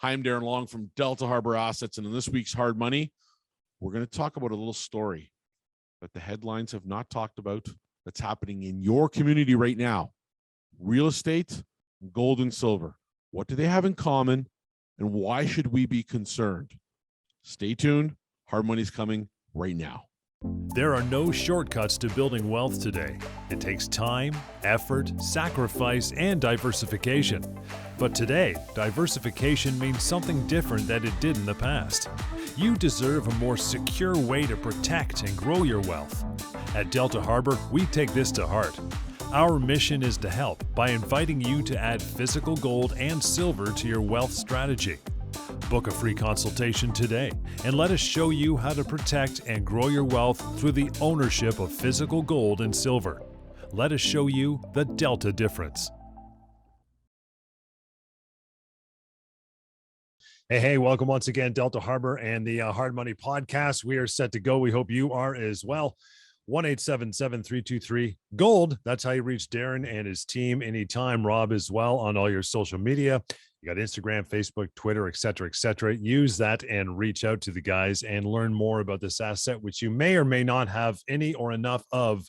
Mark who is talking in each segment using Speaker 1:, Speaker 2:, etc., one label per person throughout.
Speaker 1: Hi, I'm Darren Long from Delta Harbour Assets, and in this week's Hard Money, we're going to talk about a little story that the headlines have not talked about that's happening in your community right now. Real estate, gold and silver. What do they have in common, and why should we be concerned? Stay tuned. Hard Money's coming right now.
Speaker 2: There are no shortcuts to building wealth today. It takes time, effort, sacrifice, and diversification. But today, diversification means something different than it did in the past. You deserve a more secure way to protect and grow your wealth. At Delta Harbour, we take this to heart. Our mission is to help by inviting you to add physical gold and silver to your wealth strategy. Book a free consultation today and let us show you how to protect and grow your wealth through the ownership of physical gold and silver. Let us show you the Delta difference. Hey, welcome once again, Delta Harbour and the Hard Money Podcast. We are set to go. We hope you are as well. 1-877-323-GOLD. That's how you reach Darren and his team anytime. Rob as well on all your social media. You got Instagram, Facebook, Twitter, et cetera, Use that and reach out to the guys and learn more about this asset, which you may or may not have any or enough of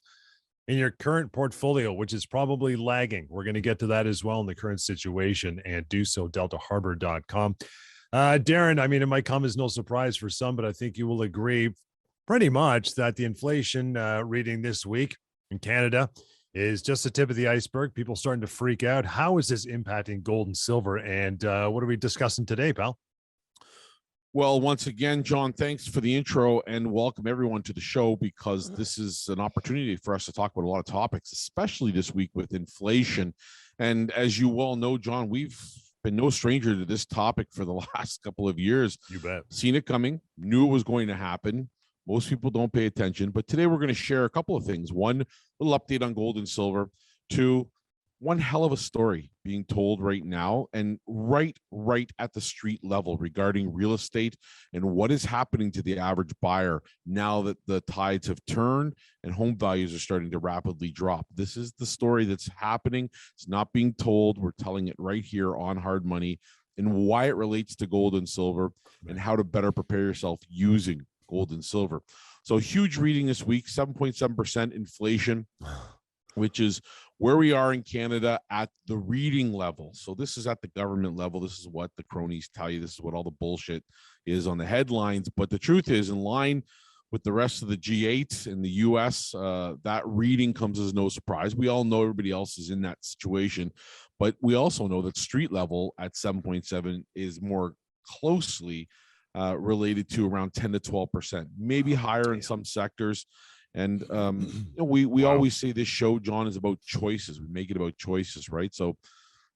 Speaker 2: in your current portfolio, which is probably lagging. We're going to get to that as well in the current situation, and do so, deltaharbor.com. Darren, I mean, it might come as no surprise for some, but I think you will agree pretty much that the inflation reading this week in Canada is just the tip of the iceberg. People starting to freak out. How is this impacting gold and silver? And what are we discussing today, pal?
Speaker 1: Well, once again, John, thanks for the intro and welcome everyone to the show, because this is an opportunity for us to talk about a lot of topics, especially this week with inflation. And as you well know, John, we've been no stranger to this topic for the last couple of years.
Speaker 2: You bet.
Speaker 1: Seen it coming, knew it was going to happen. Most people don't pay attention, but today we're going to share a couple of things. One, a little update on gold and silver. Two, one hell of a story being told right now and right at the street level regarding real estate and what is happening to the average buyer now that the tides have turned and home values are starting to rapidly drop. This is the story that's happening. It's not being told. We're telling it right here on Hard Money, and why it relates to gold and silver and how to better prepare yourself using gold and silver. So huge reading this week, 7.7% inflation, which is where we are in Canada at the reading level. So this is at the government level. This is what the cronies tell you. This is what all the bullshit is on the headlines. But the truth is, in line with the rest of the G8 in the US, that reading comes as no surprise. We all know everybody else is in that situation, but we also know that street level at 7.7 is more closely related to around 10 to 12%, maybe higher in some sectors. And we always say this show, John, is about choices. We make it about choices, right? So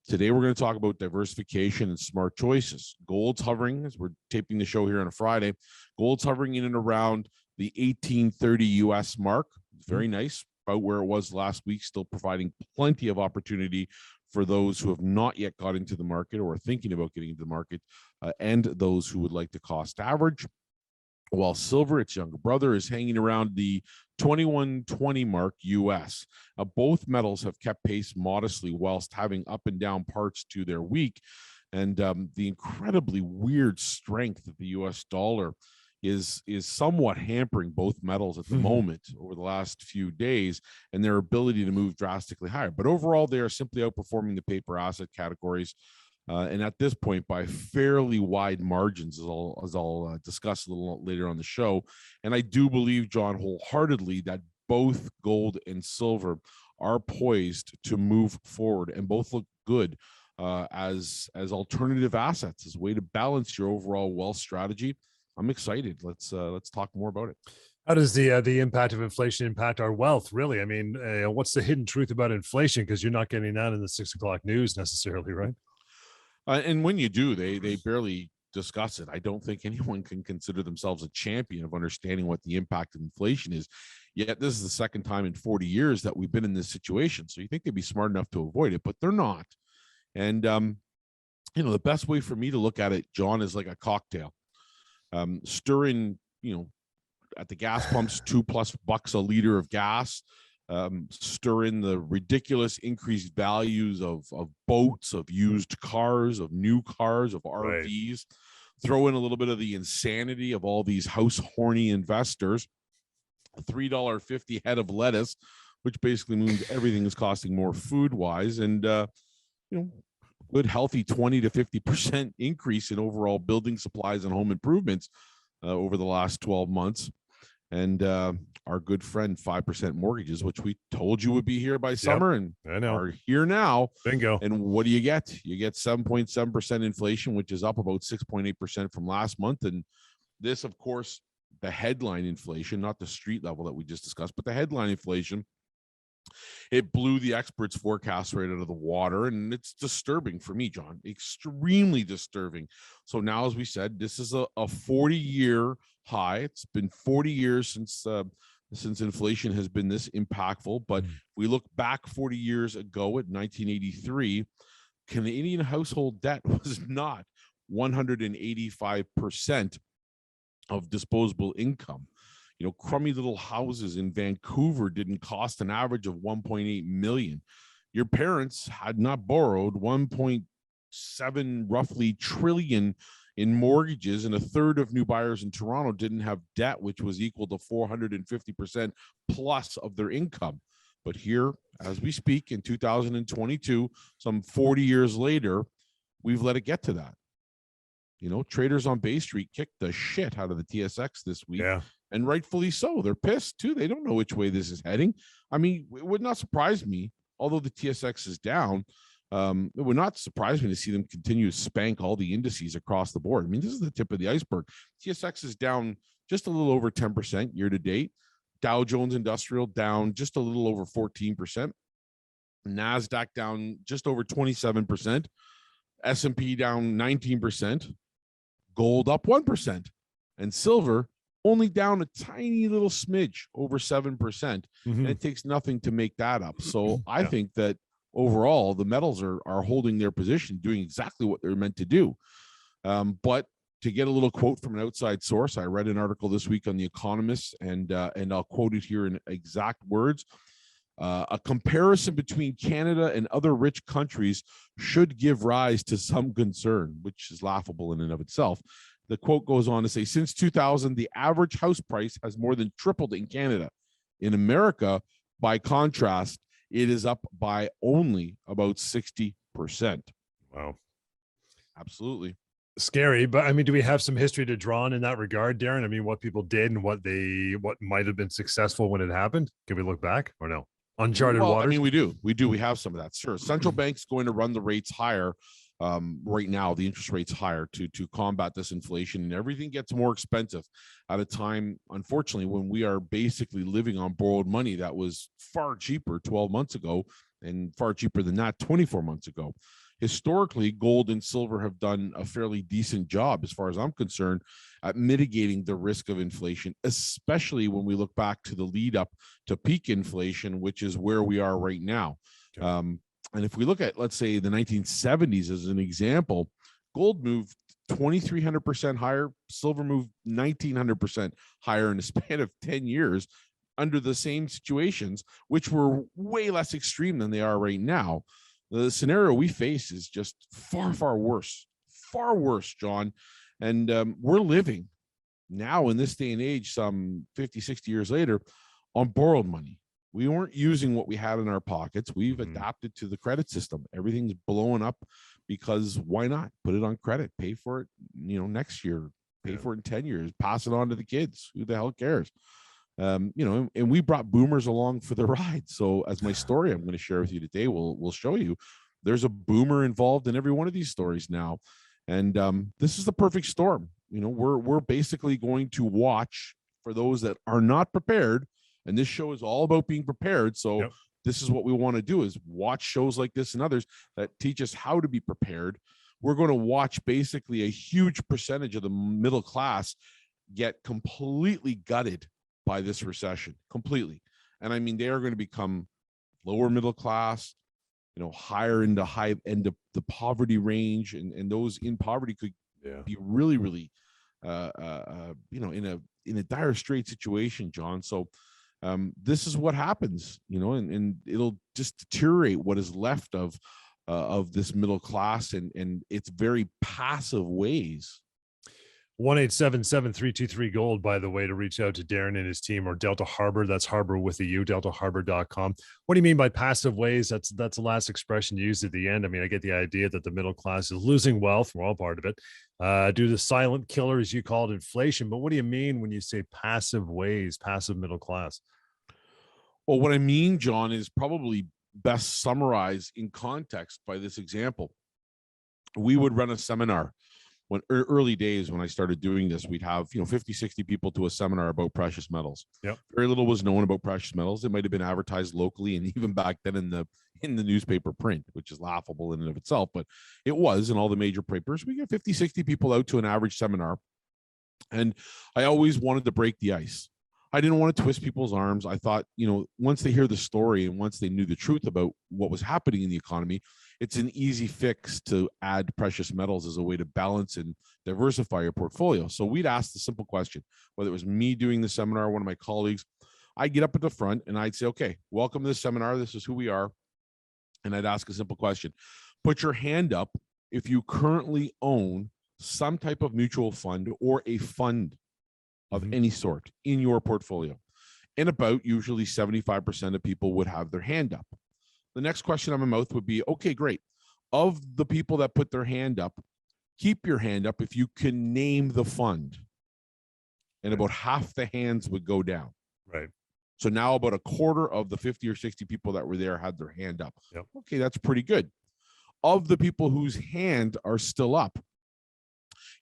Speaker 1: today we're going to talk about diversification and smart choices. Gold's hovering, as we're taping the show here on a Friday, gold's hovering in and around the 1830 US mark. It's very nice, about where it was last week, still providing plenty of opportunity for those who have not yet got into the market or are thinking about getting into the market, and those who would like to cost average. While silver, its younger brother, is hanging around the 2120 mark US. Both metals have kept pace modestly whilst having up and down parts to their week. And the incredibly weird strength of the US dollar is somewhat hampering both metals at the moment over the last few days and their ability to move drastically higher. But overall, they are simply outperforming the paper asset categories. And at this point, by fairly wide margins, as I'll discuss a little later on the show. And I do believe, John, wholeheartedly that both gold and silver are poised to move forward, and both look good as alternative assets, as a way to balance your overall wealth strategy. I'm excited. Let's talk more about it.
Speaker 2: How does the impact of inflation impact our wealth, really? I mean, what's the hidden truth about inflation? Because you're not getting that in the 6 o'clock news necessarily, right?
Speaker 1: And when you do, they barely discuss it. I don't think anyone can consider themselves a champion of understanding what the impact of inflation is. Yet this is the second time in 40 years that we've been in this situation. So you think they'd be smart enough to avoid it, but they're not. And the best way for me to look at it, John, is like a cocktail. Stir in, at the gas pumps, $2+ a liter of gas. stir in the ridiculous increased values of boats, of used cars, of new cars, of RVs, throw in a little bit of the insanity of all these house horny investors, $3.50 head of lettuce, which basically means everything is costing more food wise, and good healthy 20 to 50% increase in overall building supplies and home improvements over the last 12 months. And our good friend 5% mortgages, which we told you would be here by summer, and are here now.
Speaker 2: Bingo.
Speaker 1: And what do you get? You get 7.7% inflation, which is up about 6.8% from last month. And this, of course, the headline inflation, not the street level that we just discussed, but the headline inflation, it blew the experts' forecast right out of the water. And it's disturbing for me, John, extremely disturbing. So now, as we said, this is a 40-year high. It's been 40 years since inflation has been this impactful. But we look back 40 years ago at 1983, Canadian household debt was not 185% of disposable income. Crummy little houses in Vancouver didn't cost an average of 1.8 million. Your parents had not borrowed 1.7 roughly trillion in mortgages, and a third of new buyers in Toronto didn't have debt, which was equal to 450% plus of their income. But here, as we speak, in 2022, some 40 years later, we've let it get to that. Traders on Bay Street kicked the shit out of the TSX this week.
Speaker 2: Yeah.
Speaker 1: And rightfully so. They're pissed too. They don't know which way this is heading. I mean, it would not surprise me, although the TSX is down, it would not surprise me to see them continue to spank all the indices across the board. I mean, this is the tip of the iceberg. TSX is down just a little over 10% year to date. Dow Jones Industrial down just a little over 14%. NASDAQ down just over 27%. S&P down 19%. Gold up 1%. And silver only down a tiny little smidge, over 7%. And it takes nothing to make that up. So I think that overall, the metals are holding their position, doing exactly what they're meant to do. But to get a little quote from an outside source, I read an article this week on The Economist, and I'll quote it here in exact words. A comparison between Canada and other rich countries should give rise to some concern, which is laughable in and of itself. The quote goes on to say, since 2000, the average house price has more than tripled in Canada. In America, by contrast, it is up by only about 60%.
Speaker 2: Wow.
Speaker 1: Absolutely.
Speaker 2: Scary. But I mean, do we have some history to draw on in that regard, Darren? I mean, what people did and what might have been successful when it happened? Can we look back or no? Uncharted waters?
Speaker 1: I mean, we do. We have some of that. Sure. Central bank's going to run the rates higher. Right now, the interest rates higher to combat this inflation, and everything gets more expensive at a time, unfortunately, when we are basically living on borrowed money that was far cheaper 12 months ago and far cheaper than that 24 months ago. Historically, gold and silver have done a fairly decent job, as far as I'm concerned, at mitigating the risk of inflation, especially when we look back to the lead up to peak inflation, which is where we are right now. Okay. And if we look at, let's say, the 1970s as an example, gold moved 2,300% higher, silver moved 1,900% higher in a span of 10 years under the same situations, which were way less extreme than they are right now. The scenario we face is just far, far worse, John. And we're living now in this day and age, some 50, 60 years later, on borrowed money. We weren't using what we had in our pockets. We've adapted to the credit system. Everything's blowing up because why not put it on credit, pay for it, next year, pay for it in 10 years, pass it on to the kids. Who the hell cares? And we brought boomers along for the ride. So as my story I'm going to share with you today will show you, there's a boomer involved in every one of these stories now. And this is the perfect storm. We're basically going to watch for those that are not prepared. And this show is all about being prepared. So this is what we want to do, is watch shows like this and others that teach us how to be prepared. We're going to watch basically a huge percentage of the middle class get completely gutted by this recession, completely. And I mean, they are going to become lower middle class, higher in the high end of the poverty range. And those in poverty could be really, really, in a dire straight situation, John. So This is what happens, and it'll just deteriorate what is left of this middle class and its very passive ways.
Speaker 2: 1-877-323-GOLD, by the way, to reach out to Darren and his team, or Delta Harbour. That's Harbor with a U, deltaharbor.com. What do you mean by passive ways? That's the last expression you used at the end. I mean, I get the idea that the middle class is losing wealth. We're all part of it. Due to the silent killer, as you called inflation. But what do you mean when you say passive ways, passive middle class?
Speaker 1: Well, what I mean, John, is probably best summarized in context by this example. We would run a seminar when early days when I started doing this. We'd have 50, 60 people to a seminar about precious metals.
Speaker 2: Yep.
Speaker 1: Very little was known about precious metals. It might have been advertised locally and even back then in the newspaper print, which is laughable in and of itself, but it was in all the major papers. We get 50, 60 people out to an average seminar, and I always wanted to break the ice. I didn't want to twist people's arms. I thought, once they hear the story and once they knew the truth about what was happening in the economy, it's an easy fix to add precious metals as a way to balance and diversify your portfolio. So we'd ask the simple question, whether it was me doing the seminar, one of my colleagues, I'd get up at the front and I'd say, okay, welcome to the seminar. This is who we are. And I'd ask a simple question. Put your hand up if you currently own some type of mutual fund or a fund of any sort in your portfolio. And about usually 75% of people would have their hand up. The next question on my mouth would be, okay, great. Of the people that put their hand up, keep your hand up if you can name the fund. And about half the hands would go down.
Speaker 2: Right.
Speaker 1: So now about a quarter of the 50 or 60 people that were there had their hand up.
Speaker 2: Yep.
Speaker 1: Okay, that's pretty good. Of the people whose hand are still up,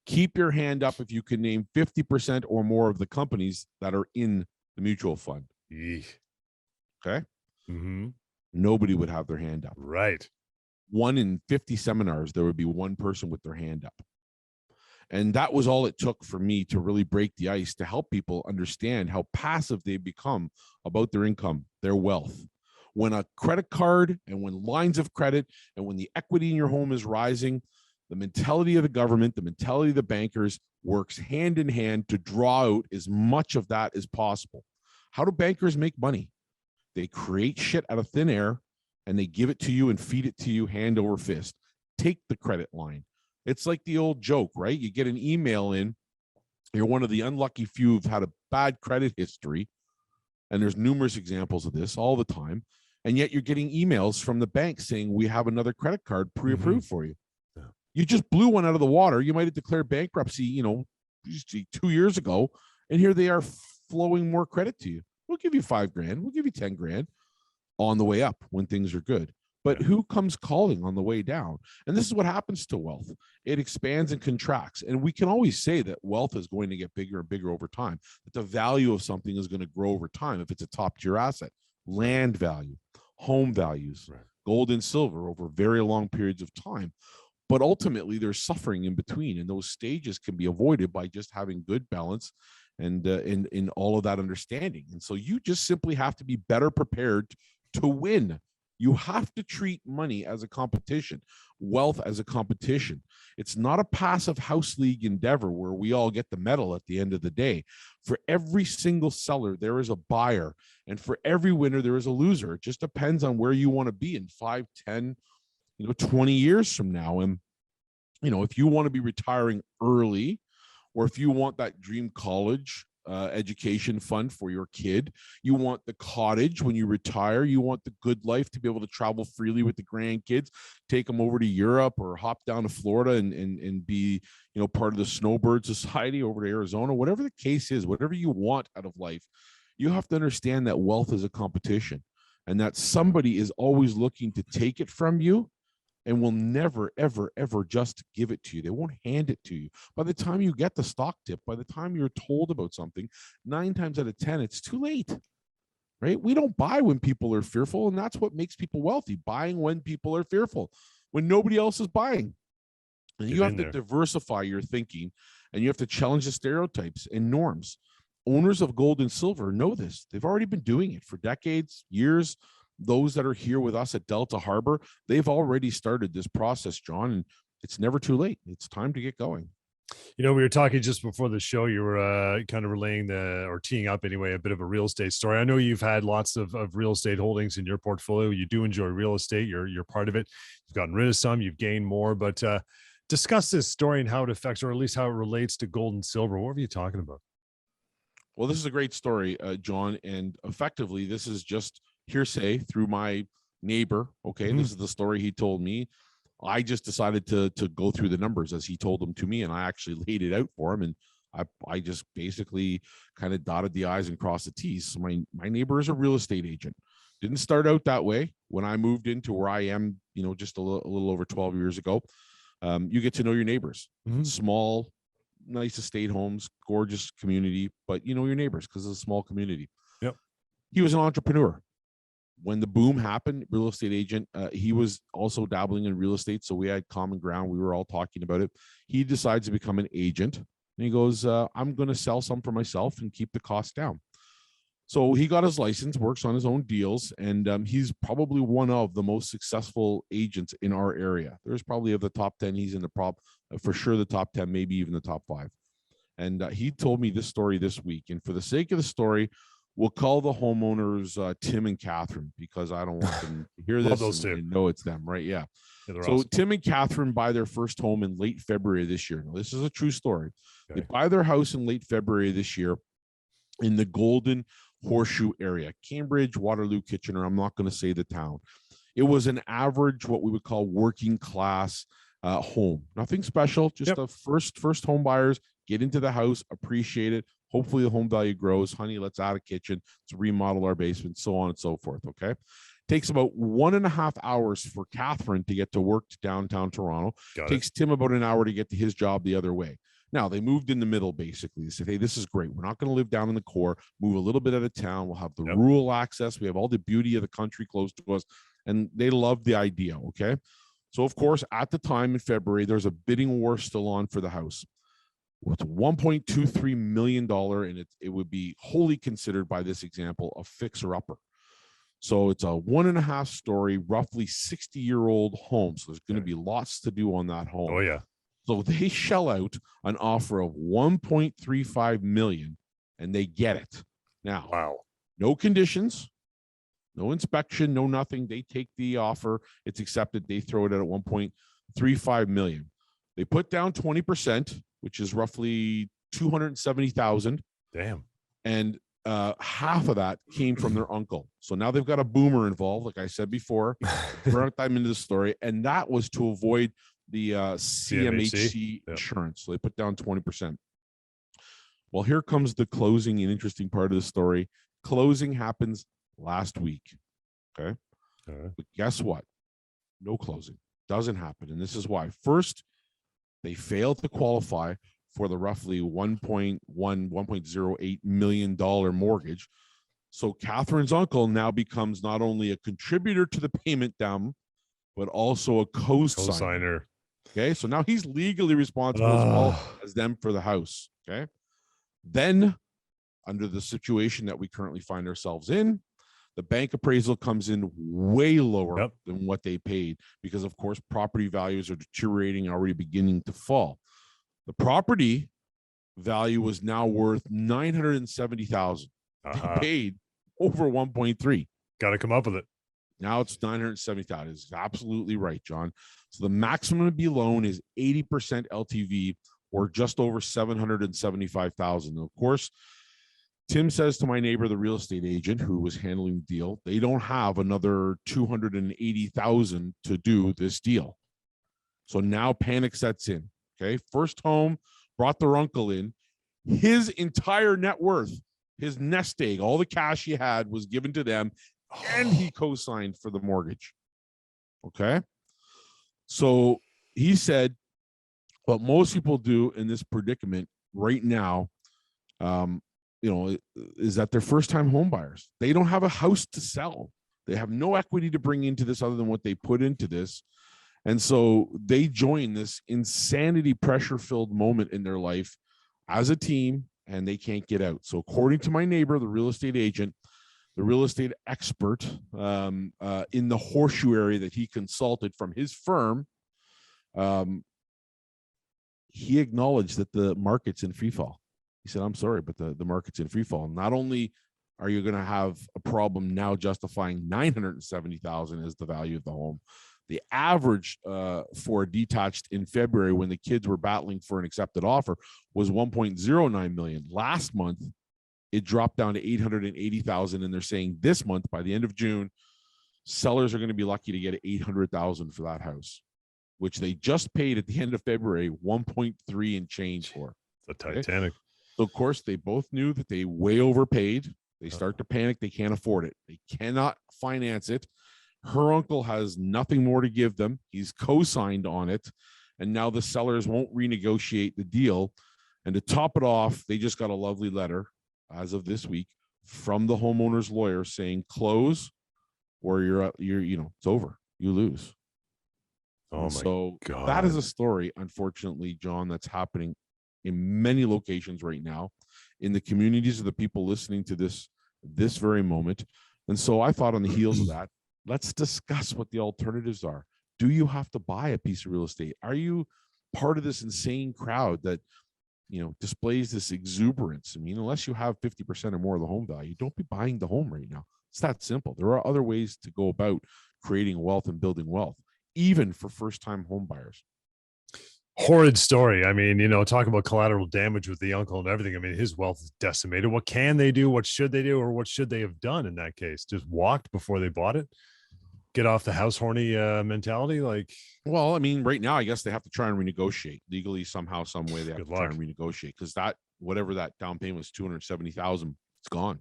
Speaker 1: keep your hand up if you can name 50% or more of the companies that are in the mutual fund.
Speaker 2: Eesh.
Speaker 1: Okay.
Speaker 2: Mm-hmm.
Speaker 1: Nobody would have their hand up.
Speaker 2: Right.
Speaker 1: 1 in 50 seminars, there would be one person with their hand up. And that was all it took for me to really break the ice, to help people understand how passive they become about their income, their wealth. When a credit card and when lines of credit and when the equity in your home is rising, the mentality of the government, the mentality of the bankers works hand in hand to draw out as much of that as possible. How do bankers make money? They create shit out of thin air and they give it to you and feed it to you hand over fist. Take the credit line. It's like the old joke, right? You get an email in, you're one of the unlucky few who've had a bad credit history, and there's numerous examples of this all the time, and yet you're getting emails from the bank saying, we have another credit card pre-approved for you.
Speaker 2: Yeah.
Speaker 1: You just blew one out of the water. You might have declared bankruptcy, 2 years ago, and here they are flowing more credit to you. We'll give you $5,000. We'll give you $10,000 on the way up when things are good. But who comes calling on the way down? And this is what happens to wealth. It expands and contracts. And we can always say that wealth is going to get bigger and bigger over time, that the value of something is going to grow over time if it's a top tier asset. Land value, home values, gold and silver over very long periods of time. But ultimately, there's suffering in between. And those stages can be avoided by just having good balance and in all of that understanding. And so you just simply have to be better prepared to win. You have to treat money as a competition, wealth as a competition. It's not a passive house league endeavor where we all get the medal at the end of the day. For every single seller, there is a buyer. And for every winner, there is a loser. It just depends on where you want to be in 5, 10, 20 years from now. And, if you want to be retiring early, or if you want that dream college education fund for your kid, you want the cottage when you retire, you want the good life to be able to travel freely with the grandkids, take them over to Europe or hop down to Florida and be, part of the snowbird society over to Arizona, whatever the case is, whatever you want out of life, you have to understand that wealth is a competition and that somebody is always looking to take it from you and will never, ever, ever just give it to you. They won't hand it to you. By the time you get the stock tip, by the time you're told about something, 9 times out of 10, it's too late, right? We don't buy when people are fearful, and that's what makes people wealthy, buying when people are fearful, when nobody else is buying. And you have to diversify your thinking, and you have to challenge the stereotypes and norms. Owners of gold and silver know this. They've already been doing it for decades, years. Those that are here with us at Delta Harbour, they've already started this process, John, and it's never too late. It's time to get going.
Speaker 2: You know, we were talking just before the show. You were kind of relaying or teeing up anyway, a bit of a real estate story. I know you've had lots of real estate holdings in your portfolio. You do enjoy real estate. You're part of it. You've gotten rid of some, you've gained more, but discuss this story and how it affects, or at least how it relates to gold and silver. What were you talking about?
Speaker 1: Well, this is a great story, John, and effectively, this is just hearsay through my neighbor. Okay, this is the story he told me. I just decided to go through the numbers as he told them to me, and I actually laid it out for him, and I just basically kind of dotted the I's and crossed the T's. So my neighbor is a real estate agent. Didn't start out that way. When I moved into where I am, just a little over 12 years ago, you get to know your neighbors. Small, nice estate homes, gorgeous community, but you know your neighbors because it's a small community.
Speaker 2: Yep.
Speaker 1: He was an entrepreneur. When the boom happened, real estate agent, he was also dabbling in real estate. So we had common ground. We were all talking about it. He decides to become an agent, and he goes, I'm going to sell some for myself and keep the cost down. So he got his license, works on his own deals, and he's probably one of the most successful agents in our area. There's probably of the top 10, he's in the for sure the top 10, maybe even the top 5. And he told me this story this week. And for the sake of the story, we'll call the homeowners Tim and Catherine, because I don't want them to hear this and know it's them, right? Yeah. So awesome. Tim and Catherine buy their first home in late February this year. Now, this is a true story. Okay. They buy their house in late February this year in the Golden Horseshoe area, Cambridge, Waterloo, Kitchener. I'm not going to say the town. It was an average, what we would call working class home. Nothing special, just a first home buyers get into the house, appreciate it. Hopefully the home value grows. Honey, let's add a kitchen. Let's remodel our basement, so on and so forth. Okay. Takes about 1.5 hours for Catherine to get to work to downtown Toronto. Takes Tim about an hour to get to his job the other way. Now, they moved in the middle, basically. They said, hey, this is great. We're not going to live down in the core, move a little bit out of town. We'll have the rural access. We have all the beauty of the country close to us. And they loved the idea, okay? So, of course, at the time in February, there's a bidding war still on for the house. With $1.23 million, and it would be wholly considered by this example a fixer-upper. So it's a 1.5 story, roughly 60-year-old home. So there's going to be lots to do on that home.
Speaker 2: Oh, yeah.
Speaker 1: So they shell out an offer of $1.35 million, and they get it. Now,
Speaker 2: wow,
Speaker 1: no conditions, no inspection, no nothing. They take the offer. It's accepted. They throw it at $1.35 million. They put down 20%, which is roughly $270,000.
Speaker 2: Damn.
Speaker 1: And half of that came from their uncle. So now they've got a boomer involved, like I said before. We're not diving into the story, and that was to avoid the CMHC insurance. So they put down 20%. Well, here comes the closing and interesting part of the story. Closing happens last week. Okay. But guess what? No closing. Doesn't happen. And this is why. First, they failed to qualify for the roughly $1.08 million mortgage. So Catherine's uncle now becomes not only a contributor to the payment down, but also a co-signer. Okay, so now he's legally responsible as well as them for the house. Okay, then under the situation that we currently find ourselves in, the bank appraisal comes in way lower than what they paid because, of course, property values are deteriorating, already beginning to fall. The property value was now worth $970,000. They paid over 1.3.
Speaker 2: Got to come up with it.
Speaker 1: Now it's 970,000. Is absolutely right, John. So the maximum to be loan is 80% LTV, or just over 775,000. Of course, Tim says to my neighbor, the real estate agent who was handling the deal, they don't have another 280,000 to do this deal. So now panic sets in. Okay, first home, brought their uncle in. His entire net worth, his nest egg, all the cash he had was given to them, and he co-signed for the mortgage. Okay, so he said what most people do in this predicament right now, is that they're first-time home buyers. They don't have a house to sell. They have no equity to bring into this other than what they put into this. And so they join this insanity pressure-filled moment in their life as a team, and they can't get out. So according to my neighbor, the real estate agent, the real estate expert in the Horseshoe area that he consulted from his firm, he acknowledged that the market's in free fall. He said, I'm sorry, but the market's in free fall. Not only are you going to have a problem now justifying 970,000 as the value of the home, the average for detached in February, when the kids were battling for an accepted offer, was 1.09 million. Last month, it dropped down to 880,000, and they're saying this month, by the end of June, sellers are going to be lucky to get 800,000 for that house, which they just paid at the end of February 1.3 and change for.
Speaker 2: The Titanic.
Speaker 1: Okay? So of course, they both knew that they way overpaid. They start to panic. They can't afford it. They cannot finance it. Her uncle has nothing more to give them. He's co-signed on it. And now the sellers won't renegotiate the deal. And to top it off, they just got a lovely letter as of this week from the homeowner's lawyer saying close or you're it's over. You lose.
Speaker 2: Oh,
Speaker 1: so
Speaker 2: my God.
Speaker 1: That is a story, unfortunately, John, that's happening in many locations right now, in the communities of the people listening to this very moment. And so I thought, on the heels of that, let's discuss what the alternatives are. Do you have to buy a piece of real estate? Are you part of this insane crowd that, displays this exuberance? I mean, unless you have 50% or more of the home value, don't be buying the home right now. It's that simple. There are other ways to go about creating wealth and building wealth, even for first-time home buyers.
Speaker 2: Horrid story. I mean, talk about collateral damage with the uncle and everything. I mean, his wealth is decimated. What can they do? What should they do? Or what should they have done in that case? Just walked before they bought it? Get off the house horny mentality?
Speaker 1: Well, I mean, right now, I guess they have to try and renegotiate legally somehow, some way. They have to try and renegotiate, because whatever that down payment was, 270,000, it's gone.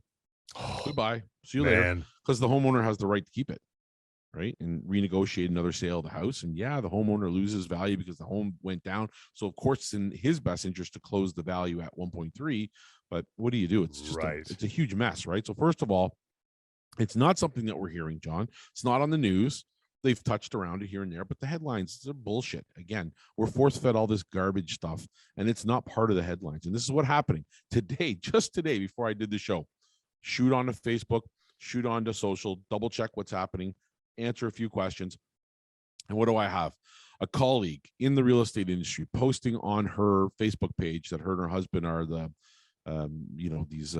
Speaker 1: Goodbye. See you later. Because the homeowner has the right to keep it, right? And renegotiate another sale of the house. And yeah, the homeowner loses value because the home went down. So of course, it's in his best interest to close the value at 1.3. But what do you do? It's just it's a huge mess, right? So first of all, it's not something that we're hearing, John. It's not on the news. They've touched around it here and there, but the headlines are bullshit. Again, we're force-fed all this garbage stuff, and it's not part of the headlines. And this is what's happening today, just today, before I did the show. Shoot onto Facebook, shoot onto social, double check what's happening, answer a few questions. And what do I have? A colleague in the real estate industry posting on her Facebook page that her and her husband are these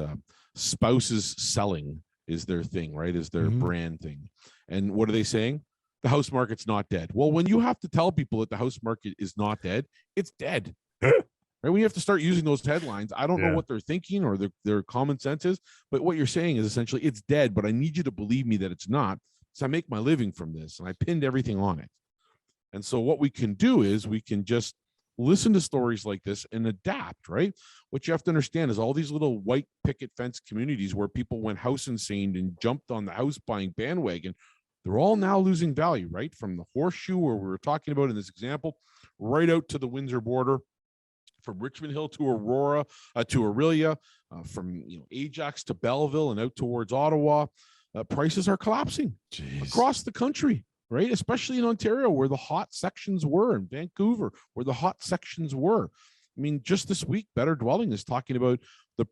Speaker 1: spouses selling is their thing, right? Is their brand thing. And what are they saying? The house market's not dead. Well, when you have to tell people that the house market is not dead, it's dead. Right? When you have to start using those headlines, I don't know what they're thinking or their common sense is, but what you're saying is essentially it's dead, but I need you to believe me that it's not. So I make my living from this, and I pinned everything on it. And so what we can do is we can just listen to stories like this and adapt, right? What you have to understand is all these little white picket fence communities where people went house insane and jumped on the house buying bandwagon, they're all now losing value, right? From the Horseshoe, where we were talking about in this example, right out to the Windsor border, from Richmond Hill to Aurora, to Aurelia, from Ajax to Belleville and out towards Ottawa. Prices are collapsing across the country, right? Especially in Ontario, where the hot sections were, in Vancouver, where the hot sections were. I mean, just this week, Better Dwelling is talking about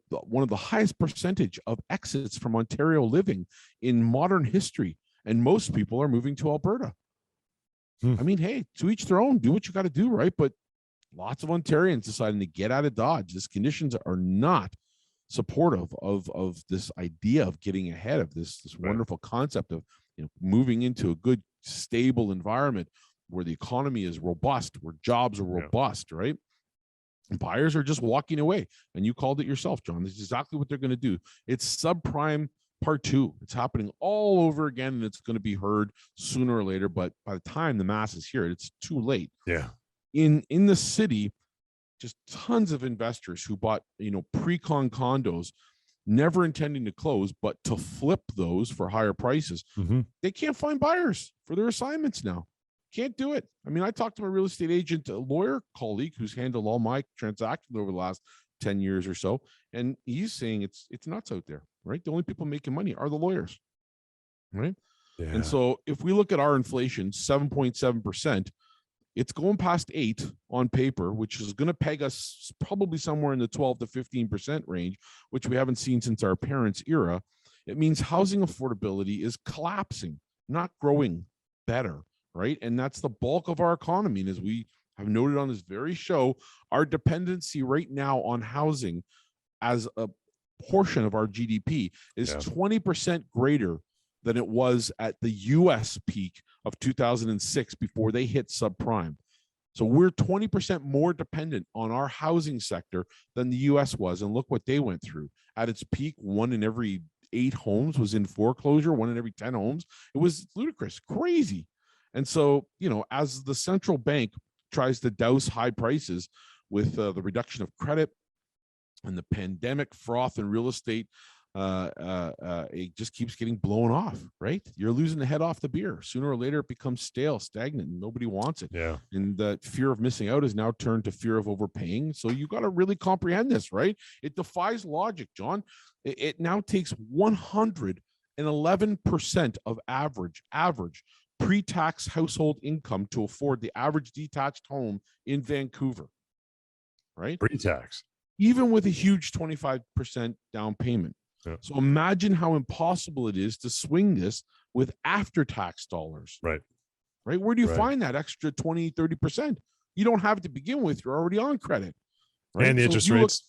Speaker 1: one of the highest percentage of exits from Ontario living in modern history. And most people are moving to Alberta. I mean, hey, to each their own, do what you got to do, right? But lots of Ontarians deciding to get out of Dodge. These conditions are not supportive of this idea of getting ahead of this wonderful concept of moving into a good, stable environment where the economy is robust, where jobs are robust, right? And buyers are just walking away. And you called it yourself, John. This is exactly what they're going to do. It's subprime part 2. It's happening all over again, and it's going to be heard sooner or later. But by the time the masses hear it, it's too late.
Speaker 2: Yeah.
Speaker 1: In the city, just tons of investors who bought pre-con condos, never intending to close, but to flip those for higher prices. They can't find buyers for their assignments now. Can't do it. I mean, I talked to my real estate agent, a lawyer colleague who's handled all my transactions over the last 10 years or so, and he's saying it's nuts out there, right? The only people making money are the lawyers, right? And so if we look at our inflation, 7.7%, it's going past 8 on paper, which is going to peg us probably somewhere in the 12 to 15% range, which we haven't seen since our parents' era. It means housing affordability is collapsing, not growing better, right? And that's the bulk of our economy. And as we have noted on this very show our dependency right now on housing as a portion of our GDP is 20% greater than it was at the US peak of 2006 before they hit subprime. So we're 20% more dependent on our housing sector than the US was. And look what they went through. At its peak, 1 in every 8 homes was in foreclosure, 1 in every 10 homes. It was ludicrous, crazy. And so, as the central bank tries to douse high prices with the reduction of credit and the pandemic froth in real estate, it just keeps getting blown off, right? You're losing the head off the beer. Sooner or later, it becomes stale, stagnant, and nobody wants it.
Speaker 2: Yeah.
Speaker 1: And the fear of missing out is now turned to fear of overpaying. So you got to really comprehend this, right? It defies logic, John. It now takes 111% of average pre-tax household income to afford the average detached home in Vancouver, right?
Speaker 2: Pre-tax.
Speaker 1: Even with a huge 25% down payment.
Speaker 2: Yeah.
Speaker 1: So imagine how impossible it is to swing this with after-tax dollars.
Speaker 2: Right.
Speaker 1: Where do you find that extra 20, 30%? You don't have it to begin with. You're already on credit. Right?
Speaker 2: And the interest rates.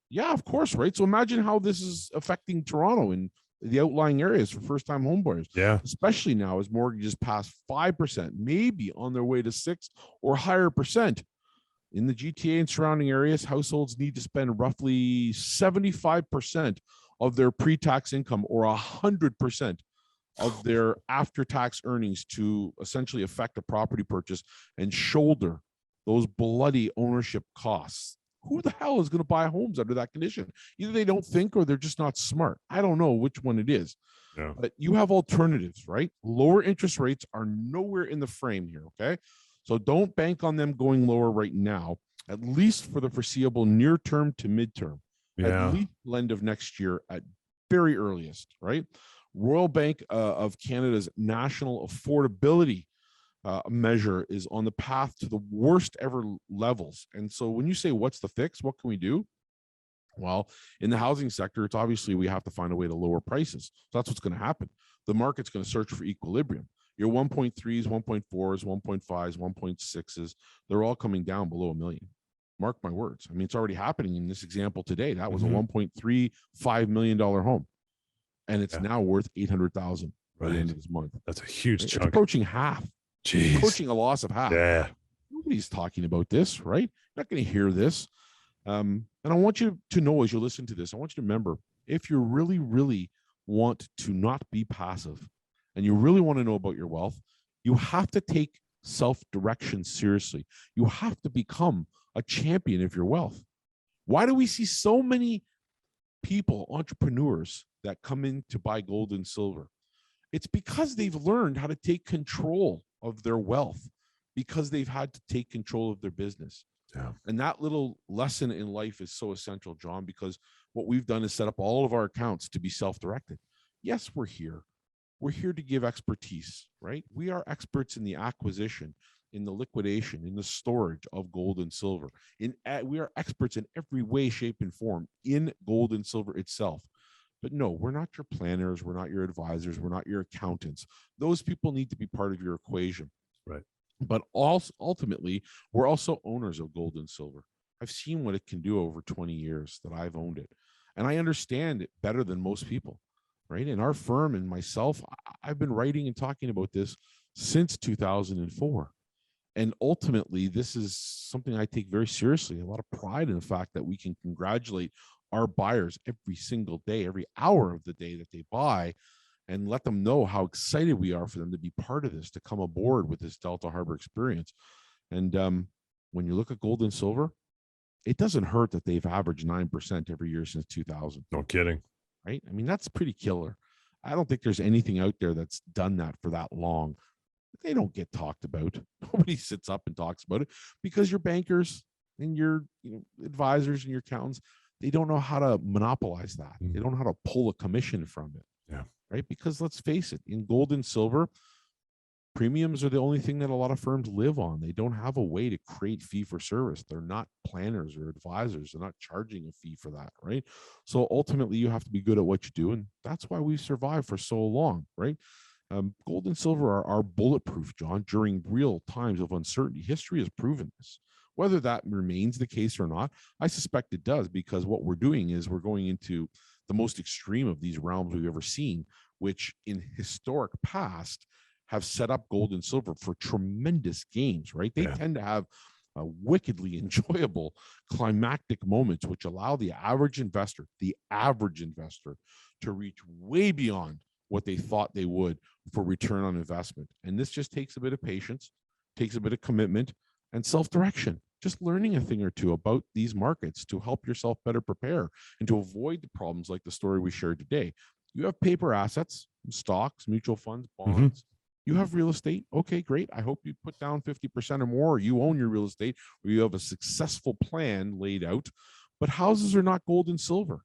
Speaker 1: Yeah, of course, right? So imagine how this is affecting Toronto and the outlying areas for first-time homebuyers.
Speaker 2: Yeah.
Speaker 1: Especially now as mortgages pass 5%, maybe on their way to 6 or higher percent. In the GTA and surrounding areas, households need to spend roughly 75% of their pre-tax income or 100% of their after-tax earnings to essentially affect a property purchase and shoulder those bloody ownership costs. Who the hell is going to buy homes under that condition? Either they don't think or they're just not smart. I don't know which one it is.
Speaker 2: Yeah.
Speaker 1: But you have alternatives, right? Lower interest rates are nowhere in the frame here, okay? So don't bank on them going lower right now, at least for the foreseeable near term to midterm.
Speaker 2: Yeah.
Speaker 1: At least end of next year at very earliest, right? Royal Bank of Canada's national affordability measure is on the path to the worst ever levels. And so when you say, what's the fix? What can we do? Well, in the housing sector, it's obviously we have to find a way to lower prices. So that's what's going to happen. The market's going to search for equilibrium. Your 1.3s, 1.4s, 1.5s, 1.6s, they're all coming down below $1 million. Mark my words. I mean, it's already happening in this example today. That was a $1.35 million home. And it's now worth $800,000 by the end of this month.
Speaker 2: That's a huge chunk.
Speaker 1: It's approaching half.
Speaker 2: Jeez.
Speaker 1: Approaching a loss of half.
Speaker 2: Yeah.
Speaker 1: Nobody's talking about this, right? You're not going to hear this. And I want you to know as you listen to this, I want you to remember, if you really, really want to not be passive and you really want to know about your wealth, you have to take self-direction seriously. You have to become a champion of your wealth. Why do we see so many people, entrepreneurs, that come in to buy gold and silver? It's because they've learned how to take control of their wealth, because they've had to take control of their business.
Speaker 2: Yeah.
Speaker 1: And that little lesson in life is so essential, John, because what we've done is set up all of our accounts to be self-directed. Yes, we're here. We're here to give expertise, right? We are experts in the acquisition, in the liquidation, in the storage of gold and silver. We are experts in every way, shape, and form in gold and silver itself. But no, we're not your planners. We're not your advisors. We're not your accountants. Those people need to be part of your equation.
Speaker 2: Right.
Speaker 1: But also, ultimately, we're also owners of gold and silver. I've seen what it can do over 20 years that I've owned it. And I understand it better than most people, right? And our firm and myself, I've been writing and talking about this since 2004. And ultimately, this is something I take very seriously. A lot of pride in the fact that we can congratulate our buyers every single day, every hour of the day that they buy, and let them know how excited we are for them to be part of this, to come aboard with this Delta Harbour experience. And when you look at gold and silver, it doesn't hurt that they've averaged 9% every year since 2000.
Speaker 2: No kidding.
Speaker 1: Right? I mean, that's pretty killer. I don't think there's anything out there that's done that for that long. They don't get talked about. Nobody sits up and talks about it because your bankers and your advisors and your accountants, they don't know how to monopolize that. They don't know how to pull a commission from it.
Speaker 2: Yeah.
Speaker 1: Right? Because let's face it, in gold and silver, premiums are the only thing that a lot of firms live on. They don't have a way to create fee for service. They're not planners or advisors. They're not charging a fee for that, right? So ultimately, you have to be good at what you do. And that's why we've survived for so long, right? Gold and silver are bulletproof, John, during real times of uncertainty. History has proven this. Whether that remains the case or not, I suspect it does, because what we're doing is we're going into the most extreme of these realms we've ever seen, which in historic past have set up gold and silver for tremendous gains, right? They tend to have wickedly enjoyable climactic moments, which allow the average investor, to reach way beyond what they thought they would for return on investment. And this just takes a bit of patience, takes a bit of commitment and self-direction, just learning a thing or two about these markets to help yourself better prepare and to avoid the problems like the story we shared today. You have paper assets, stocks, mutual funds, bonds. You have real estate. Okay, great. I hope you put down 50% or more, or you own your real estate, or you have a successful plan laid out. But houses are not gold and silver,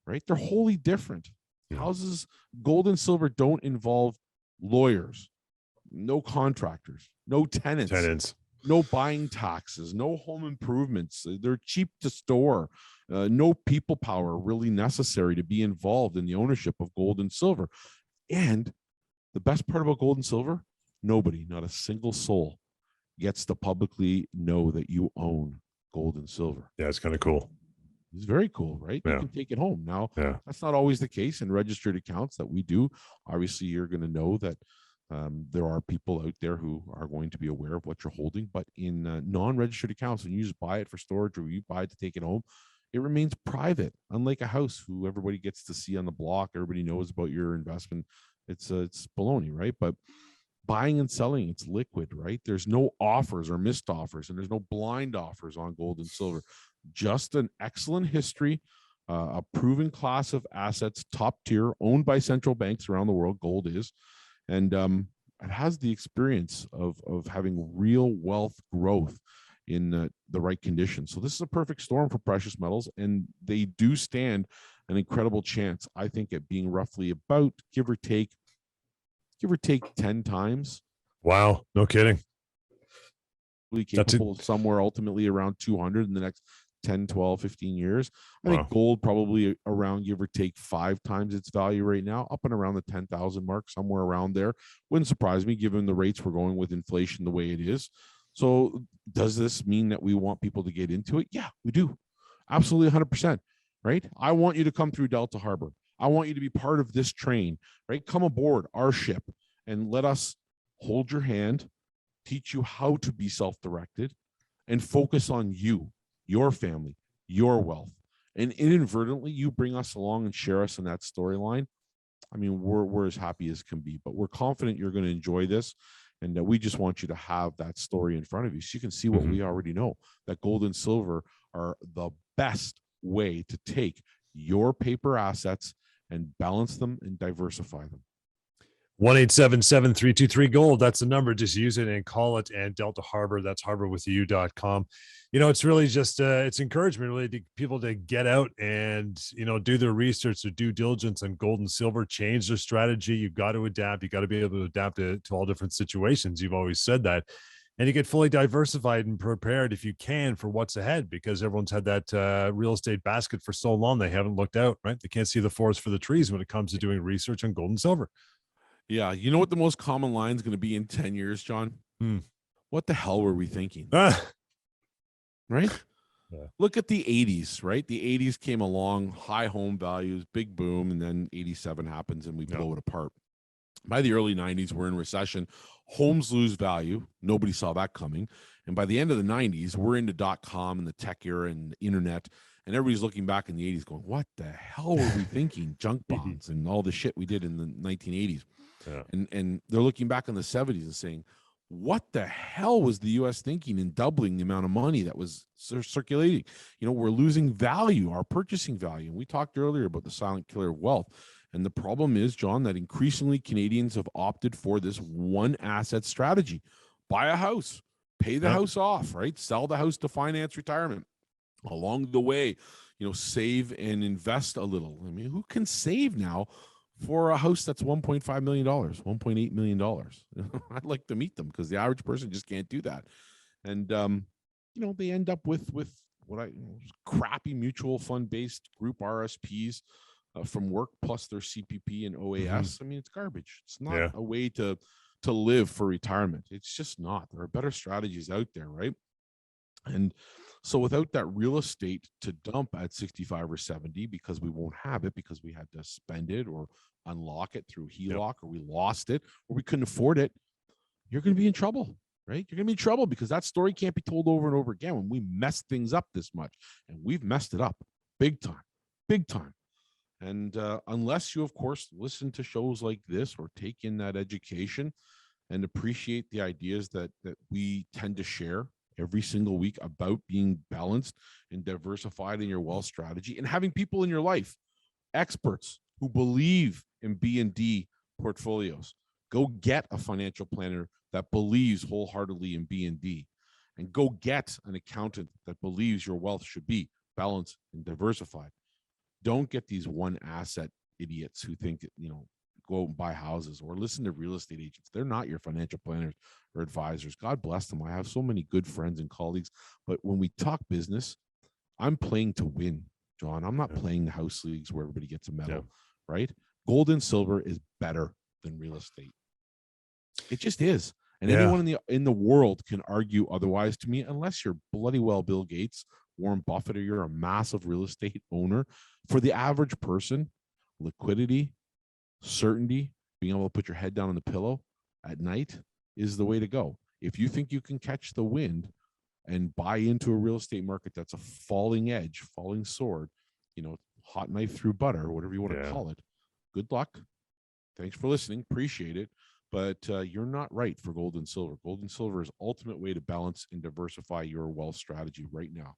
Speaker 1: right? They're wholly different. Houses, gold and silver don't involve lawyers, no contractors, no tenants, no buying taxes, no home improvements. They're cheap to store. No people power really necessary to be involved in the ownership of gold and silver. And the best part about gold and silver, nobody, not a single soul, gets to publicly know that you own gold and silver.
Speaker 2: Yeah, it's kind of cool.
Speaker 1: It's very cool, right? You can take it home. Now, that's not always the case in registered accounts that we do. Obviously, you're going to know that there are people out there who are going to be aware of what you're holding. But in non-registered accounts, when you just buy it for storage or you buy it to take it home, it remains private, unlike a house who everybody gets to see on the block. Everybody knows about your investment. It's baloney, right? But buying and selling, it's liquid, right? There's no offers or missed offers, and there's no blind offers on gold and silver. Just an excellent history, a proven class of assets, top tier, owned by central banks around the world. Gold is, and it has the experience of having real wealth growth in the right conditions. So this is a perfect storm for precious metals, and they do stand an incredible chance, I think, at being roughly about give or take 10 times.
Speaker 2: Wow, no kidding.
Speaker 1: Capable of somewhere ultimately around 200 in the next 10, 12, 15 years. I think gold probably around give or take 5 times its value right now, up and around the 10,000 mark, somewhere around there. Wouldn't surprise me given the rates we're going with inflation the way it is. So does this mean that we want people to get into it? Yeah, we do. Absolutely 100%, right? I want you to come through Delta Harbour. I want you to be part of this train, right? Come aboard our ship and let us hold your hand, teach you how to be self-directed, and focus on you, your family, your wealth. And inadvertently, you bring us along and share us in that storyline. I mean, we're as happy as can be, but we're confident you're going to enjoy this. And we just want you to have that story in front of you so you can see what we already know, that gold and silver are the best way to take your paper assets and balance them and diversify them.
Speaker 2: 1-877-323-GOLD. That's the number. Just use it and call it. And Delta Harbour, that's harborwithyou.com. You know, it's really just it's encouragement really to people to get out and, you know, do their research, their due diligence on gold and silver, change their strategy. You've got to adapt. You got to be able to adapt to all different situations. You've always said that. And you get fully diversified and prepared if you can for what's ahead, because everyone's had that real estate basket for so long. They haven't looked out, right? They can't see the forest for the trees when it comes to doing research on gold and silver.
Speaker 1: Yeah. You know what the most common line is going to be in 10 years, John? What the hell were we thinking? Right? Yeah. Look at the 80s, right? The 80s came along, high home values, big boom, and then 87 happens and we blow it apart. By the early 90s, we're in recession. Homes lose value. Nobody saw that coming. And by the end of the 90s, we're into .com and the tech era and the internet. And everybody's looking back in the 80s going, what the hell were we thinking? Junk bonds and all the shit we did in the 1980s. Yeah. And they're looking back in the 70s and saying, what the hell was the U.S. thinking in doubling the amount of money that was circulating? You know, we're losing value, our purchasing value. And we talked earlier about the silent killer of wealth. And the problem is, John, that increasingly Canadians have opted for this one asset strategy. Buy a house, pay the house off, right? Sell the house to finance retirement. Along the way, you know, save and invest a little. I mean, who can save now for a house that's $1.5 million, $1.8 million? I'd like to meet them because the average person just can't do that. And, you know, they end up with what crappy mutual fund based group RSPs. from work plus their CPP and OAS. I mean, it's garbage. It's not a way to live for retirement. It's just not. There are better strategies out there, right? And so without that real estate to dump at 65 or 70, because we won't have it because we had to spend it or unlock it through HELOC, or we lost it, or we couldn't afford it, you're going to be in trouble, right? You're going to be in trouble because that story can't be told over and over again when we mess things up this much. And we've messed it up big time, big time. And unless you, of course, listen to shows like this or take in that education and appreciate the ideas that we tend to share every single week about being balanced and diversified in your wealth strategy, and having people in your life, experts who believe in B&D portfolios, go get a financial planner that believes wholeheartedly in B&D, and go get an accountant that believes your wealth should be balanced and diversified. Don't get these one asset idiots who think, go out and buy houses, or listen to real estate agents. They're not your financial planners or advisors. God bless them. I have so many good friends and colleagues. But when we talk business, I'm playing to win, John. I'm not playing the house leagues where everybody gets a medal, right? Gold and silver is better than real estate. It just is. And anyone in the world can argue otherwise to me, unless you're bloody well Bill Gates, Warren Buffett, or you're a massive real estate owner. For the average person, liquidity, certainty, being able to put your head down on the pillow at night is the way to go. If you think you can catch the wind and buy into a real estate market that's a falling edge, falling sword, hot knife through butter, whatever you want to call it, good luck. Thanks for listening. Appreciate it. But you're not right for gold and silver. Gold and silver is ultimate way to balance and diversify your wealth strategy right now.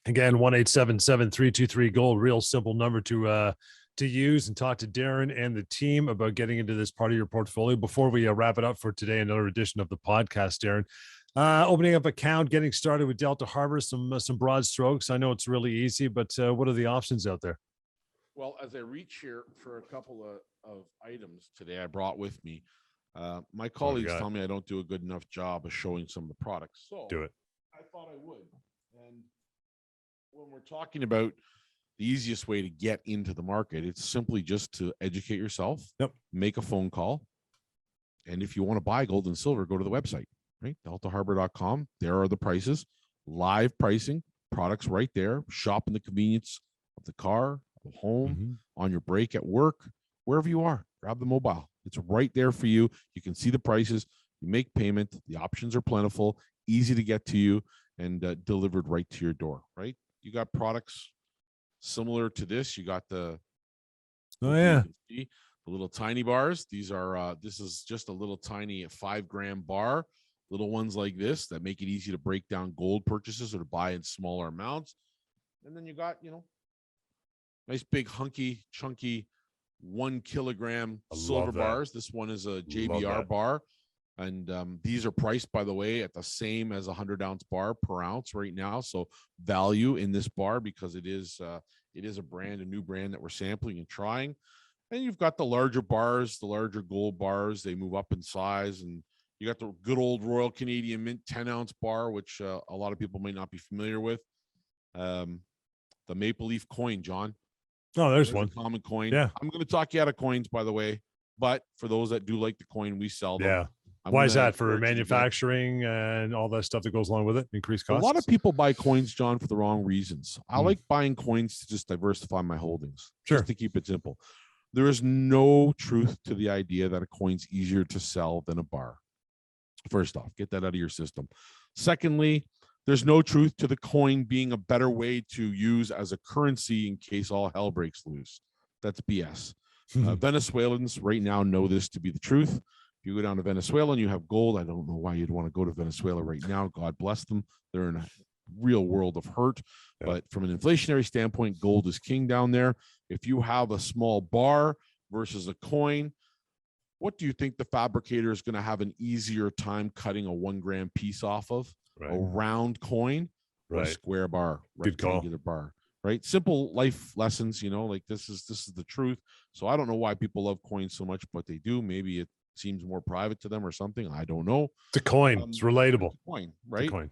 Speaker 2: Again, 1-877-323-GOLD, real simple number to use, and talk to Darren and the team about getting into this part of your portfolio. Before we wrap it up for today, another edition of the podcast, Darren, opening up account, getting started with Delta Harbour, some broad strokes. I know it's really easy, but what are the options out there?
Speaker 1: Well, as I reach here for a couple of items today I brought with me, my colleagues tell me I don't do a good enough job of showing some of the products. So
Speaker 2: do it.
Speaker 1: I thought I would. And when we're talking about the easiest way to get into the market, it's simply just to educate yourself, make a phone call. And if you want to buy gold and silver, go to the website, right? deltaharbor.com. There are the prices, live pricing, products right there. Shop in the convenience of the car, of home, on your break at work, wherever you are. Grab the mobile. It's right there for you. You can see the prices. You make payment. The options are plentiful, easy to get to you, and delivered right to your door, right? You got products similar to this. You got the the little tiny bars. These are this is just a little tiny 5-gram bar, little ones like this that make it easy to break down gold purchases or to buy in smaller amounts. And then you got, nice big hunky chunky 1 kilogram silver bars. This one is a JBR bar. And these are priced, by the way, at the same as a 100-ounce bar per ounce right now. So value in this bar, because it is a new brand that we're sampling and trying. And you've got the larger bars, the larger gold bars. They move up in size. And you got the good old Royal Canadian Mint 10-ounce bar, which a lot of people may not be familiar with. The Maple Leaf coin, John.
Speaker 2: Oh, there's one.
Speaker 1: Common coin.
Speaker 2: Yeah.
Speaker 1: I'm going to talk you out of coins, by the way. But for those that do like the coin, we sell them.
Speaker 2: Yeah. Why is that? For manufacturing and all that stuff that goes along with it? Increased costs?
Speaker 1: A lot of people buy coins, John, for the wrong reasons. I like buying coins to just diversify my holdings. Just to keep it simple. There is no truth to the idea that a coin's easier to sell than a bar. First off, get that out of your system. Secondly, there's no truth to the coin being a better way to use as a currency in case all hell breaks loose. That's BS. Venezuelans right now know this to be the truth. If you go down to Venezuela and you have gold, I don't know why you'd want to go to Venezuela right now. God bless them. They're in a real world of hurt. But from an inflationary standpoint, gold is king down there. If you have a small bar versus a coin, what do you think the fabricator is going to have an easier time cutting a 1-gram piece off of? A round coin or a square bar, rectangular bar, right? Simple life lessons, like this is the truth. So I don't know why people love coins so much, but they do. Maybe it seems more private to them or something. I don't know.
Speaker 2: It's a coin. It's relatable.
Speaker 1: It's a coin, right?
Speaker 2: It's a coin.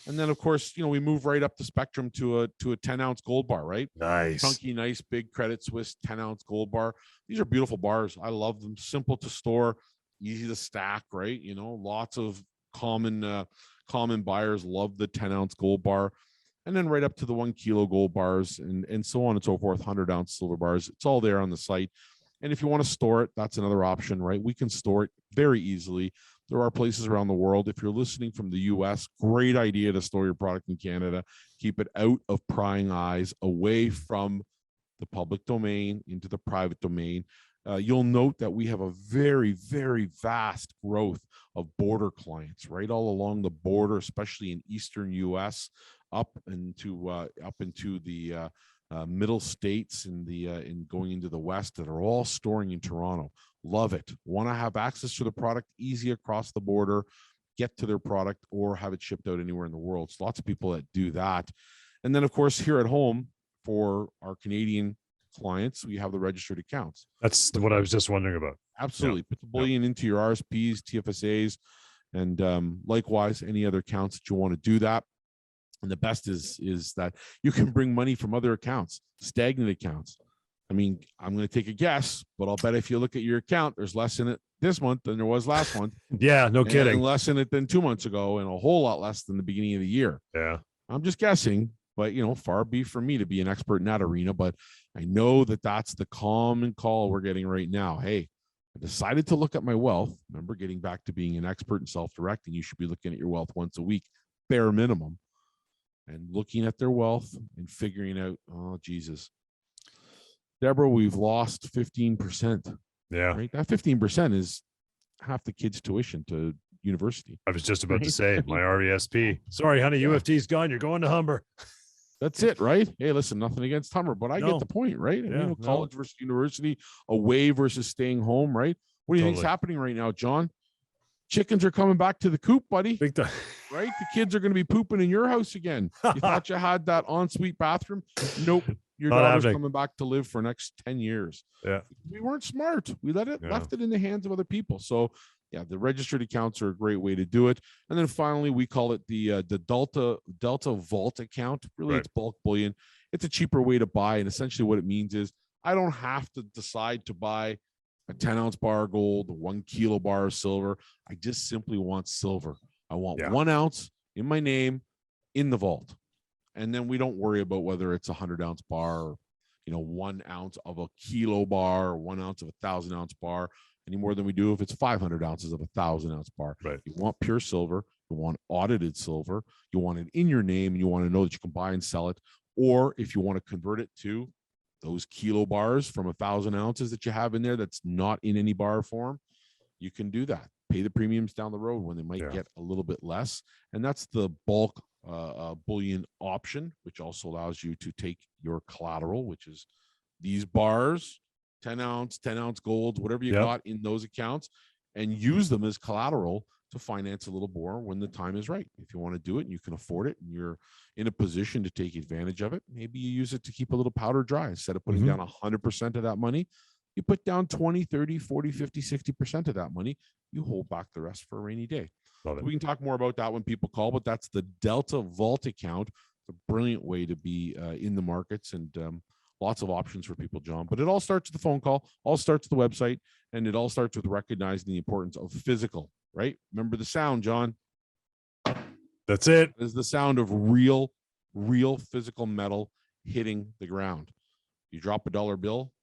Speaker 1: And then, of course, we move right up the spectrum to a 10-ounce gold bar, right?
Speaker 2: Nice.
Speaker 1: Chunky, nice, big Credit Suisse 10-ounce gold bar. These are beautiful bars. I love them. Simple to store, easy to stack, right? Lots of common buyers love the 10-ounce gold bar. And then right up to the 1 kilo gold bars and so on and so forth, 100-ounce silver bars. It's all there on the site. And if you want to store it, that's another option, right? We can store it very easily. There are places around the world. If you're listening from the US, great idea to store your product in Canada. Keep it out of prying eyes, away from the public domain into the private domain. You'll note that we have a very, very vast growth of border clients right all along the border, especially in Eastern US, up into the middle states and in going into the West that are all storing in Toronto. Love it. Want to have access to the product easy across the border, get to their product, or have it shipped out anywhere in the world. So lots of people that do that. And then, of course, here at home for our Canadian clients, we have the registered accounts.
Speaker 2: That's what I was just wondering about.
Speaker 1: Absolutely. Put the bullion into your RSPs, TFSAs, and likewise, any other accounts that you want to do that. And the best is that you can bring money from other accounts, stagnant accounts. I mean, I'm going to take a guess, but I'll bet if you look at your account, there's less in it this month than there was last month.
Speaker 2: Yeah, no kidding.
Speaker 1: And less in it than 2 months ago, and a whole lot less than the beginning of the year.
Speaker 2: Yeah.
Speaker 1: I'm just guessing, but far be from me to be an expert in that arena. But I know that that's the common call we're getting right now. Hey, I decided to look at my wealth. Remember, getting back to being an expert in self-directing, you should be looking at your wealth once a week, bare minimum. And looking at their wealth and figuring out, oh, Jesus, Deborah, we've lost 15%.
Speaker 2: Yeah.
Speaker 1: Right. That 15% is half the kids' tuition to university.
Speaker 2: I was just about to say my RESP. Sorry, honey, UFT's gone. You're going to Humber.
Speaker 1: That's it, right? Hey, listen, nothing against Humber, but I get the point, right? College versus university, away versus staying home, right? What do you think's happening right now, John? Chickens are coming back to the coop, buddy.
Speaker 2: Big time.
Speaker 1: Right? The kids are going to be pooping in your house again. You thought you had that ensuite bathroom? Nope. Your daughter's coming back to live for the next 10 years.
Speaker 2: Yeah.
Speaker 1: We weren't smart. We left it in the hands of other people. So yeah, the registered accounts are a great way to do it. And then finally, we call it the Delta Vault account. Really, it's bulk bullion. It's a cheaper way to buy. And essentially what it means is I don't have to decide to buy a 10-ounce bar of gold, a 1 kilo bar of silver. I just simply want silver. I want 1 ounce in my name in the vault. And then we don't worry about whether it's a 100-ounce bar or, 1 ounce of a kilo bar or 1 ounce of a 1,000-ounce bar any more than we do if it's 500 ounces of a 1,000-ounce bar.
Speaker 2: Right.
Speaker 1: You want pure silver. You want audited silver. You want it in your name. And you want to know that you can buy and sell it. Or if you want to convert it to those kilo bars from 1,000 ounces that you have in there that's not in any bar form, you can do that. Pay the premiums down the road when they might get a little bit less. And that's the bulk bullion option, which also allows you to take your collateral, which is these bars, 10 ounce gold, whatever you got in those accounts, and use them as collateral to finance a little more when the time is right. If you want to do it and you can afford it and you're in a position to take advantage of it, maybe you use it to keep a little powder dry. Instead of putting down 100% of that money, you put down 20, 30, 40, 50, 60% of that money. You hold back the rest for a rainy day. We can talk more about that when people call, but that's the Delta Vault account. It's a brilliant way to be in the markets and lots of options for people, John. But it all starts with the phone call, all starts with the website, and it all starts with recognizing the importance of physical, right? Remember the sound, John.
Speaker 2: That's it.
Speaker 1: Is the sound of real physical metal hitting the ground. You drop a dollar bill,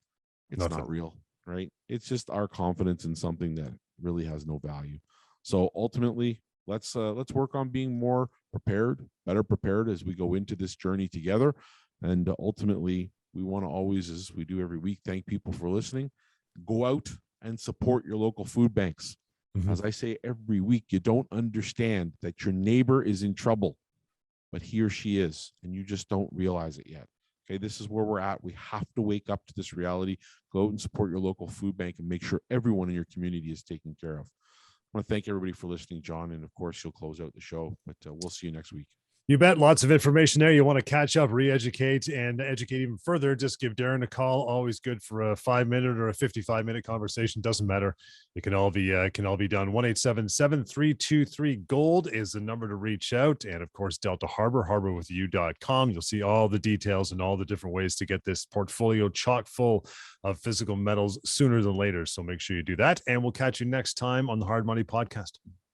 Speaker 1: it's not real, right? It's just our confidence in something that really has no value. So ultimately, let's work on being more prepared, better prepared as we go into this journey together. And ultimately, we want to always, as we do every week, thank people for listening. Go out and support your local food banks. As I say every week, you don't understand that your neighbor is in trouble, but he or she is, and you just don't realize it yet. Okay, this is where we're at. We have to wake up to this reality. Go out and support your local food bank and make sure everyone in your community is taken care of. I want to thank everybody for listening, John, and of course, you'll close out the show, but we'll see you next week.
Speaker 2: You bet. Lots of information there. You want to catch up, re-educate, and educate even further. Just give Darren a call. Always good for a 5-minute or a 55-minute conversation. Doesn't matter. It can all be done. 1-877-733-GOLD is the number to reach out. And of course, Delta Harbour, harborwithyou.com. You'll see all the details and all the different ways to get this portfolio chock full of physical metals sooner than later. So make sure you do that. And we'll catch you next time on the Hard Money Podcast.